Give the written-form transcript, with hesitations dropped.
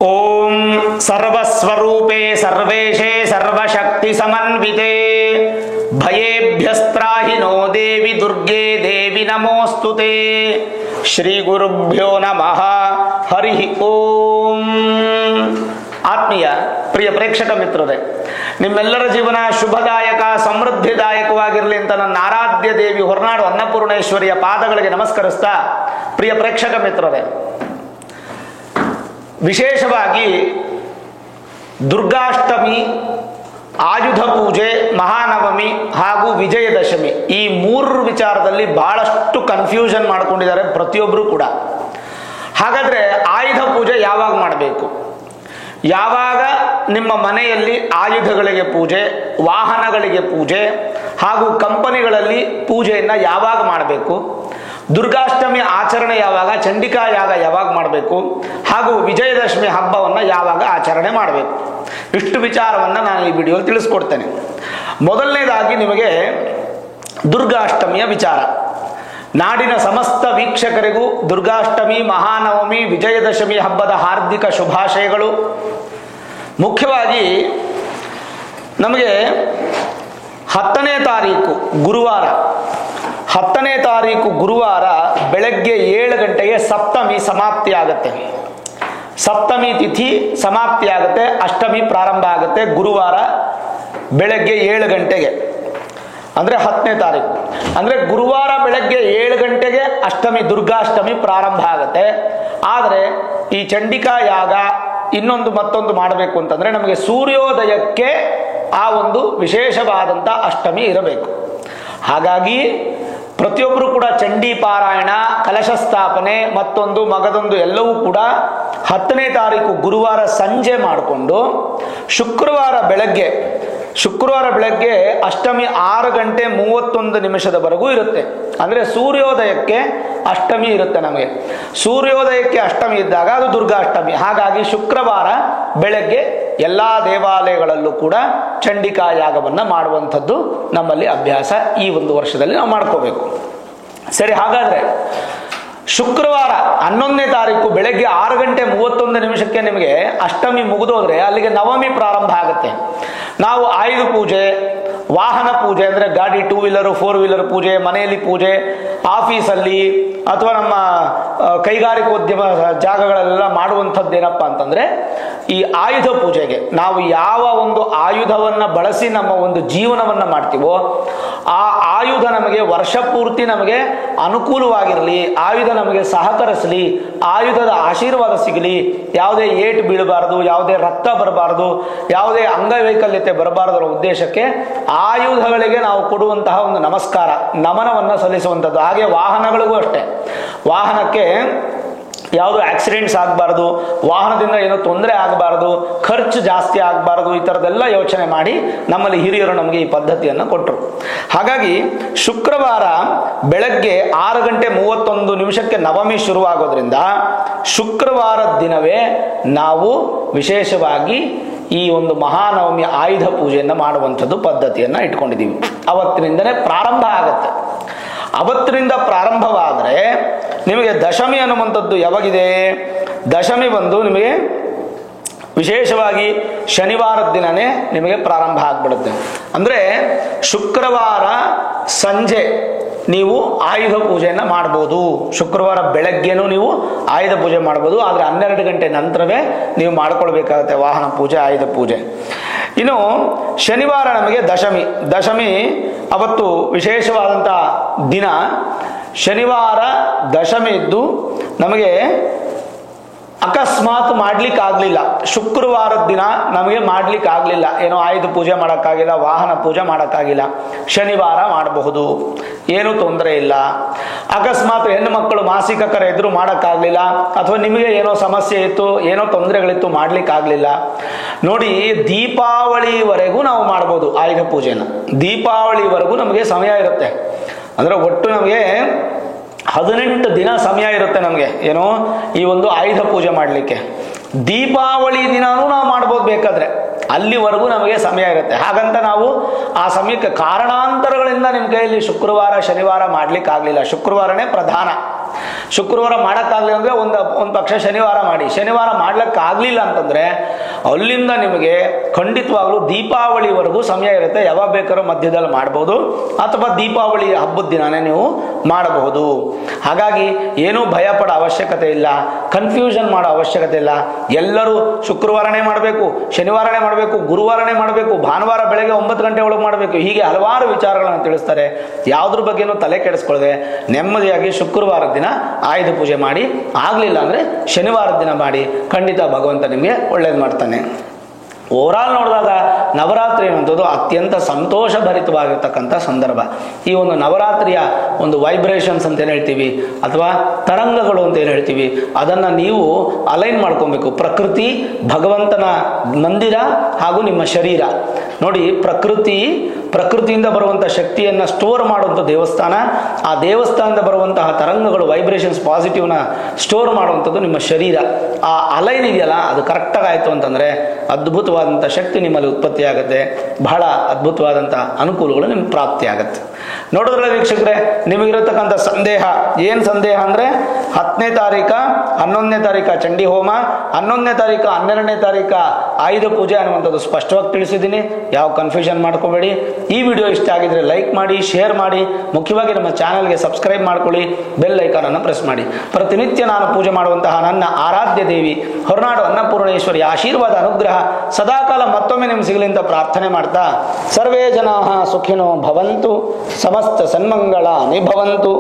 ओम सर्वस्वरूपे सर्वेशे सर्वशक्ति समन्विते भयेभ्यस्त्राहि no देवी दुर्गे देवी नमोस्तुते श्री गुरुभ्यो नमः हरि ओम। ಆತ್ಮೀಯ ಪ್ರಿಯ ಪ್ರೇಕ್ಷಕ ಮಿತ್ರರೇ, ನಿಮ್ಮೆಲ್ಲರ ಜೀವನ ಶುಭದಾಯಕ ಸಮೃದ್ಧಿದಾಯಕವಾಗಿರಲಿ ಅಂತ ನನ್ನ ಆರಾಧ್ಯ ದೇವಿ ಹೊರನಾಡು ಅನ್ನಪೂರ್ಣೇಶ್ವರಿಯ ಪಾದಗಳಿಗೆ ನಮಸ್ಕರಿಸ್ತಾ, ಪ್ರಿಯ ಪ್ರೇಕ್ಷಕ ಮಿತ್ರರೇ, ವಿಶೇಷವಾಗಿ ದುರ್ಗಾಷ್ಟಮಿ, ಆಯುಧ ಪೂಜೆ, ಮಹಾನವಮಿ ಹಾಗೂ ವಿಜಯದಶಮಿ ಈ ಮೂರು ವಿಚಾರದಲ್ಲಿ ಬಹಳಷ್ಟು ಕನ್ಫ್ಯೂಷನ್ ಮಾಡ್ಕೊಂಡಿದ್ದಾರೆ ಪ್ರತಿಯೊಬ್ಬರು ಕೂಡ. ಹಾಗಾದ್ರೆ ಆಯುಧ ಪೂಜೆ ಯಾವಾಗ ಮಾಡಬೇಕು, ಯಾವಾಗ ನಿಮ್ಮ ಮನೆಯಲ್ಲಿ ಆಯುಧಗಳಿಗೆ ಪೂಜೆ, ವಾಹನಗಳಿಗೆ ಪೂಜೆ ಹಾಗೂ ಕಂಪನಿಗಳಲ್ಲಿ ಪೂಜೆಯನ್ನು ಯಾವಾಗ ಮಾಡಬೇಕು, ದುರ್ಗಾಷ್ಟಮಿ ಆಚರಣೆ ಯಾವಾಗ, ಚಂಡಿಕಾ ಯಾಗ ಯಾವಾಗ ಮಾಡಬೇಕು ಹಾಗೂ ವಿಜಯದಶಮಿ ಹಬ್ಬವನ್ನು ಯಾವಾಗ ಆಚರಣೆ ಮಾಡಬೇಕು, ಇಷ್ಟು ವಿಚಾರವನ್ನು ನಾನು ಈ ವಿಡಿಯೋದಲ್ಲಿ ತಿಳಿಸ್ಕೊಡ್ತೇನೆ. ಮೊದಲನೇದಾಗಿ ನಿಮಗೆ ದುರ್ಗಾಷ್ಟಮಿಯ ವಿಚಾರ. ನಾಡಿನ ಸಮಸ್ತ ವೀಕ್ಷಕರಿಗೂ ದುರ್ಗಾಷ್ಟಮಿ, ಮಹಾನವಮಿ, ವಿಜಯದಶಮಿ ಹಬ್ಬದ ಹಾರ್ದಿಕ ಶುಭಾಶಯಗಳು. ಮುಖ್ಯವಾಗಿ ನಮಗೆ 10ನೇ ತಾರೀಕು ಗುರುವಾರ, 10ನೇ ತಾರೀಕು ಗುರುವಾರ ಬೆಳಗ್ಗೆ 7 ಗಂಟೆಗೆ ಸಪ್ತಮಿ ಸಮಾಪ್ತಿ ಆಗುತ್ತೆ. ಸಪ್ತಮಿ ತಿಥಿ ಸಮಾಪ್ತಿ ಆಗುತ್ತೆ, ಅಷ್ಟಮಿ ಪ್ರಾರಂಭ ಆಗುತ್ತೆ ಗುರುವಾರ ಬೆಳಗ್ಗೆ 7 ಗಂಟೆಗೆ, ಅಂದ್ರೆ 10ನೇ ತಾರೀಕು. ಅಂದ್ರೆ ಗುರುವಾರ ಬೆಳಗ್ಗೆ 7 ಗಂಟೆಗೆ ಅಷ್ಟಮಿ, ದುರ್ಗಾಷ್ಟಮಿ ಪ್ರಾರಂಭ ಆಗುತ್ತೆ. ಆದರೆ ಈ ಚಂಡಿಕಾ ಯಾಗ ಮತ್ತೊಂದು ಮಾಡಬೇಕು ಅಂತಂದ್ರೆ ನಮಗೆ ಸೂರ್ಯೋದಯಕ್ಕೆ ಆ ಒಂದು ವಿಶೇಷವಾದಂಥ ಅಷ್ಟಮಿ ಇರಬೇಕು. ಹಾಗಾಗಿ ಪ್ರತಿಯೊಬ್ಬರು ಕೂಡ ಚಂಡಿ ಪಾರಾಯಣ, ಕಲಶ ಸ್ಥಾಪನೆ, ಮತ್ತೊಂದು ಮಗದೊಂದು ಎಲ್ಲವೂ ಕೂಡ 10ನೇ ತಾರೀಕು ಗುರುವಾರ ಸಂಜೆ ಮಾಡಿಕೊಂಡು ಶುಕ್ರವಾರ ಬೆಳಗ್ಗೆ ಅಷ್ಟಮಿ 6 ಗಂಟೆ 31 ನಿಮಿಷದವರೆಗೂ ಇರುತ್ತೆ. ಅಂದ್ರೆ ಸೂರ್ಯೋದಯಕ್ಕೆ ಅಷ್ಟಮಿ ಇರುತ್ತೆ. ನಮಗೆ ಸೂರ್ಯೋದಯಕ್ಕೆ ಅಷ್ಟಮಿ ಇದ್ದಾಗ ಅದು ದುರ್ಗಾಷ್ಟಮಿ. ಹಾಗಾಗಿ ಶುಕ್ರವಾರ ಬೆಳಗ್ಗೆ ಎಲ್ಲಾ ದೇವಾಲಯಗಳಲ್ಲೂ ಕೂಡ ಚಂಡಿಕಾ ಯಾಗವನ್ನು ಮಾಡುವಂಥದ್ದು ನಮ್ಮಲ್ಲಿ ಅಭ್ಯಾಸ ಈ ಒಂದು ವರ್ಷದಲ್ಲಿ ನಾವು ಮಾಡ್ಕೋಬೇಕು. ಸರಿ, ಹಾಗಾದ್ರೆ ಶುಕ್ರವಾರ 11ನೇ ತಾರೀಕು ಬೆಳಗ್ಗೆ 6 ಗಂಟೆ 31 ನಿಮಿಷಕ್ಕೆ ನಿಮಗೆ ಅಷ್ಟಮಿ ಮುಗಿದೋದ್ರೆ ಅಲ್ಲಿಗೆ ನವಮಿ ಪ್ರಾರಂಭ ಆಗುತ್ತೆ. ನಾವು ಆಯುಧ ಪೂಜೆ, ವಾಹನ ಪೂಜೆ ಅಂದ್ರೆ ಗಾಡಿ, 2 ವೀಲರ್ 4 ವೀಲರ್ ಪೂಜೆ, ಮನೆಯಲ್ಲಿ ಪೂಜೆ, ಆಫೀಸಲ್ಲಿ ಅಥವಾ ನಮ್ಮ ಕೈಗಾರಿಕೋದ್ಯಮ ಜಾಗಗಳೆಲ್ಲ ಮಾಡುವಂಥದ್ದು ಏನಪ್ಪಾ ಅಂತಂದ್ರೆ ಈ ಆಯುಧ ಪೂಜೆಗೆ ನಾವು ಯಾವ ಒಂದು ಆಯುಧವನ್ನ ಬಳಸಿ ನಮ್ಮ ಒಂದು ಜೀವನವನ್ನ ಮಾಡ್ತೀವೋ ಆ ಆಯುಧ ನಮಗೆ ವರ್ಷ ಪೂರ್ತಿ ನಮಗೆ ಅನುಕೂಲವಾಗಿರಲಿ, ಆಯುಧ ನಮಗೆ ಸಹಕರಿಸಲಿ, ಆಯುಧದ ಆಶೀರ್ವಾದ ಸಿಗಲಿ, ಯಾವುದೇ ಏಟು ಬೀಳಬಾರದು, ಯಾವುದೇ ರಕ್ತ ಬರಬಾರದು, ಯಾವುದೇ ಅಂಗವೈಕಲ್ಯತೆ ಬರಬಾರದು ಅನ್ನೋ ಉದ್ದೇಶಕ್ಕೆ ಆಯುಧಗಳಿಗೆ ನಾವು ಕೊಡುವಂತಹ ಒಂದು ನಮಸ್ಕಾರ, ನಮನವನ್ನು ಸಲ್ಲಿಸುವಂಥದ್ದು. ಹಾಗೆ ವಾಹನಗಳಿಗೂ ಅಷ್ಟೇ, ವಾಹನಕ್ಕೆ ಯಾವುದು ಆಕ್ಸಿಡೆಂಟ್ಸ್ ಆಗಬಾರ್ದು, ವಾಹನದಿಂದ ಏನೋ ತೊಂದರೆ ಆಗಬಾರ್ದು, ಖರ್ಚು ಜಾಸ್ತಿ ಆಗಬಾರ್ದು, ಈ ಥರದ್ದೆಲ್ಲ ಯೋಚನೆ ಮಾಡಿ ನಮ್ಮಲ್ಲಿ ಹಿರಿಯರು ನಮಗೆ ಈ ಪದ್ಧತಿಯನ್ನು ಕೊಟ್ಟರು. ಹಾಗಾಗಿ ಶುಕ್ರವಾರ ಬೆಳಗ್ಗೆ 6 ಗಂಟೆ 31 ನಿಮಿಷಕ್ಕೆ ನವಮಿ ಶುರುವಾಗೋದ್ರಿಂದ ಶುಕ್ರವಾರದ ದಿನವೇ ನಾವು ವಿಶೇಷವಾಗಿ ಈ ಒಂದು ಮಹಾನವಮಿ ಆಯುಧ ಪೂಜೆಯನ್ನು ಮಾಡುವಂಥದ್ದು ಪದ್ಧತಿಯನ್ನು ಇಟ್ಕೊಂಡಿದ್ದೀವಿ. ಅವತ್ತಿನಿಂದನೇ ಪ್ರಾರಂಭ ಆಗುತ್ತೆ. ಅವತ್ತಿನಿಂದ ಪ್ರಾರಂಭವಾದರೆ ನಿಮಗೆ ದಶಮಿ ಅನ್ನುವಂಥದ್ದು ಯಾವಾಗಿದೆ, ದಶಮಿ ಬಂದು ನಿಮಗೆ ವಿಶೇಷವಾಗಿ ಶನಿವಾರದ ದಿನನೇ ನಿಮಗೆ ಪ್ರಾರಂಭ ಆಗ್ಬಿಡುತ್ತೆ. ಅಂದ್ರೆ ಶುಕ್ರವಾರ ಸಂಜೆ ನೀವು ಆಯುಧ ಪೂಜೆಯನ್ನು ಮಾಡ್ಬೋದು, ಶುಕ್ರವಾರ ಬೆಳಗ್ಗೆನೂ ನೀವು ಆಯುಧ ಪೂಜೆ ಮಾಡ್ಬೋದು. ಆದರೆ 12 ಗಂಟೆ ನಂತರವೇ ನೀವು ಮಾಡ್ಕೊಳ್ಬೇಕಾಗತ್ತೆ ವಾಹನ ಪೂಜೆ, ಆಯುಧ ಪೂಜೆ. ಇನ್ನು ಶನಿವಾರ ನಮಗೆ ದಶಮಿ ಅವತ್ತು ವಿಶೇಷವಾದಂಥ ದಿನ. ಶನಿವಾರ ದಶಮಿ ಇದ್ದು ನಮಗೆ ಅಕಸ್ಮಾತ್ ಮಾಡ್ಲಿಕ್ಕೆ ಆಗ್ಲಿಲ್ಲ, ಶುಕ್ರವಾರದ ದಿನ ನಮಗೆ ಮಾಡ್ಲಿಕ್ಕೆ ಆಗ್ಲಿಲ್ಲ, ಏನೋ ಆಯುಧ ಪೂಜೆ ಮಾಡೋಕ್ಕಾಗಿಲ್ಲ, ವಾಹನ ಪೂಜೆ ಮಾಡೋಕ್ಕಾಗಿಲ್ಲ, ಶನಿವಾರ ಮಾಡಬಹುದು, ಏನೂ ತೊಂದರೆ ಇಲ್ಲ. ಅಕಸ್ಮಾತ್ ಹೆಣ್ಣು ಮಕ್ಕಳು ಮಾಸಿಕ ಕರೆ ಎದುರು ಮಾಡೋಕ್ಕಾಗಲಿಲ್ಲ, ಅಥವಾ ನಿಮಗೆ ಏನೋ ಸಮಸ್ಯೆ ಇತ್ತು, ಏನೋ ತೊಂದರೆಗಳಿತ್ತು, ಮಾಡ್ಲಿಕ್ಕೆ ಆಗಲಿಲ್ಲ, ನೋಡಿ ದೀಪಾವಳಿವರೆಗೂ ನಾವು ಮಾಡ್ಬೋದು ಆಯುಧ ಪೂಜೆನ. ದೀಪಾವಳಿವರೆಗೂ ನಮಗೆ ಸಮಯ ಇರುತ್ತೆ. ಅಂದ್ರೆ ಒಟ್ಟು ನಮಗೆ 18 ದಿನ ಸಮಯ ಇರುತ್ತೆ ನಮಗೆ ಏನೋ ಈ ಒಂದು ಆಯುಧ ಪೂಜೆ ಮಾಡಲಿಕ್ಕೆ. ದೀಪಾವಳಿ ದಿನಾನೂ ನಾವು ಮಾಡ್ಬೋದು ಬೇಕಾದ್ರೆ, ಅಲ್ಲಿವರೆಗೂ ನಮಗೆ ಸಮಯ ಇರುತ್ತೆ. ಹಾಗಂತ ನಾವು ಆ ಸಮಯಕ್ಕೆ ಕಾರಣಾಂತರಗಳಿಂದ ನಿಮ್ಮ ಕೈಯಲ್ಲಿ ಶುಕ್ರವಾರ ಶನಿವಾರ ಮಾಡ್ಲಿಕ್ಕೆ ಆಗ್ಲಿಲ್ಲ, ಶುಕ್ರವಾರನೇ ಪ್ರಧಾನ ಶುಕ್ರವಾರ ಮಾಡೋಕ್ಕಾಗಲಿ ಅಂದರೆ ಒಂದು ಪಕ್ಷ ಶನಿವಾರ ಮಾಡಿ. ಶನಿವಾರ ಮಾಡ್ಲಿಕ್ಕಾಗಲಿಲ್ಲ ಅಂತಂದರೆ ಅಲ್ಲಿಂದ ನಿಮಗೆ ಖಂಡಿತವಾಗ್ಲೂ ದೀಪಾವಳಿವರೆಗೂ ಸಮಯ ಇರುತ್ತೆ. ಯಾವಾಗ ಬೇಕಾದ್ರೂ ಮಧ್ಯದಲ್ಲಿ ಮಾಡ್ಬೋದು ಅಥವಾ ದೀಪಾವಳಿ ಹಬ್ಬದ ದಿನಾನೇ ನೀವು ಮಾಡಬಹುದು. ಹಾಗಾಗಿ ಏನೂ ಭಯ ಪಡೋ ಅವಶ್ಯಕತೆ ಇಲ್ಲ, ಕನ್ಫ್ಯೂಷನ್ ಮಾಡೋ ಅವಶ್ಯಕತೆ ಇಲ್ಲ. ಎಲ್ಲರೂ ಶುಕ್ರವಾರನೇ ಮಾಡಬೇಕು, ಶನಿವಾರನೇ ಮಾಡಬೇಕು, ಗುರುವಾರನೇ ಮಾಡಬೇಕು, ಭಾನುವಾರ ಬೆಳಗ್ಗೆ 9 ಗಂಟೆ ಒಳಗೆ ಮಾಡಬೇಕು, ಹೀಗೆ ಹಲವಾರು ವಿಚಾರಗಳನ್ನು ತಿಳಿಸ್ತಾರೆ. ಯಾವುದ್ರ ಬಗ್ಗೆನೂ ತಲೆ ಕೆಡಿಸ್ಕೊಳ್ಳದೆ ನೆಮ್ಮದಿಯಾಗಿ ಶುಕ್ರವಾರದ ದಿನ ಆಯುಧ ಪೂಜೆ ಮಾಡಿ, ಆಗಲಿಲ್ಲ ಅಂದರೆ ಶನಿವಾರದ ದಿನ ಮಾಡಿ. ಖಂಡಿತ ಭಗವಂತ ನಿಮಗೆ ಒಳ್ಳೇದು ಮಾಡ್ತಾನೆ. ಓವರಾಲ್ ನೋಡಿದಾಗ ನವರಾತ್ರಿ ಅನ್ನುವಂಥದ್ದು ಅತ್ಯಂತ ಸಂತೋಷ ಭರಿತವಾಗಿರ್ತಕ್ಕಂಥ ಸಂದರ್ಭ. ಈ ಒಂದು ನವರಾತ್ರಿಯ ಒಂದು ವೈಬ್ರೇಷನ್ಸ್ ಅಂತ ಏನು ಹೇಳ್ತೀವಿ ಅಥವಾ ತರಂಗಗಳು ಅಂತ ಏನು ಹೇಳ್ತೀವಿ, ಅದನ್ನು ನೀವು ಅಲೈನ್ ಮಾಡ್ಕೊಬೇಕು. ಪ್ರಕೃತಿ, ಭಗವಂತನ ಮಂದಿರ ಹಾಗೂ ನಿಮ್ಮ ಶರೀರ. ನೋಡಿ, ಪ್ರಕೃತಿಯಿಂದ ಬರುವಂಥ ಶಕ್ತಿಯನ್ನು ಸ್ಟೋರ್ ಮಾಡುವಂಥ ದೇವಸ್ಥಾನ, ಆ ದೇವಸ್ಥಾನದಿಂದ ಬರುವಂತಹ ತರಂಗಗಳು, ವೈಬ್ರೇಷನ್ಸ್, ಪಾಸಿಟಿವ್ನ ಸ್ಟೋರ್ ಮಾಡುವಂಥದ್ದು ನಿಮ್ಮ ಶರೀರ. ಆ ಅಲೈನ್ ಇದೆಯಲ್ಲ, ಅದು ಕರೆಕ್ಟಾಗಿ ಆಯಿತು ಅಂತಂದರೆ ಅದ್ಭುತವಾದಂಥ ಶಕ್ತಿ ನಿಮ್ಮಲ್ಲಿ ಉತ್ಪತ್ತಿ ಆಗುತ್ತೆ. ಬಹಳ ಅದ್ಭುತವಾದಂಥ ಅನುಕೂಲಗಳು ನಿಮ್ಗೆ ಪ್ರಾಪ್ತಿ ಆಗುತ್ತೆ. ನೋಡಿದ್ರೆ ವೀಕ್ಷಕರೇ, ನಿಮಗಿರತಕ್ಕಂಥ ಸಂದೇಹ ಏನು ಸಂದೇಹ ಅಂದರೆ 10ನೇ ತಾರೀಕು 11ನೇ ತಾರೀಕು ಚಂಡಿ ಹೋಮ, 11ನೇ ತಾರೀಕು 12ನೇ ತಾರೀಕು ಆಯುಧ ಪೂಜೆ ಅನ್ನುವಂಥದ್ದು ಸ್ಪಷ್ಟವಾಗಿ ತಿಳಿಸಿದ್ದೀನಿ. ಯಾವ ಕನ್ಫ್ಯೂಷನ್ ಮಾಡ್ಕೋಬೇಡಿ. ಈ ವಿಡಿಯೋ ಇಷ್ಟ ಆಗಿದ್ರೆ ಲೈಕ್ ಮಾಡಿ, ಶೇರ್ ಮಾಡಿ, ಮುಖ್ಯವಾಗಿ ನಮ್ಮ ಚಾನಲ್ಗೆ ಸಬ್ಸ್ಕ್ರೈಬ್ ಮಾಡ್ಕೊಳ್ಳಿ, ಬೆಲ್ ಐಕಾನ್ ಅನ್ನು ಪ್ರೆಸ್ ಮಾಡಿ. ಪ್ರತಿನಿತ್ಯ ನಾನು ಪೂಜೆ ಮಾಡುವಂತಹ ನನ್ನ ಆರಾಧ್ಯ ದೇವಿ ಹೊರನಾಡು ಅನ್ನಪೂರ್ಣೇಶ್ವರಿ ಆಶೀರ್ವಾದ ಅನುಗ್ರಹ ಸದಾಕಾಲ ಮತ್ತೊಮ್ಮೆ ನಿಮ್ಗೆ ಸಿಗಲಿ ಅಂತ ಪ್ರಾರ್ಥನೆ ಮಾಡ್ತಾ, ಸರ್ವೇ ಜನಾಃ ಸುಖಿನೋ ಭವಂತು, ಸಮಸ್ತ ಸನ್ಮಂಗಳಾನಿ ಭವಂತು.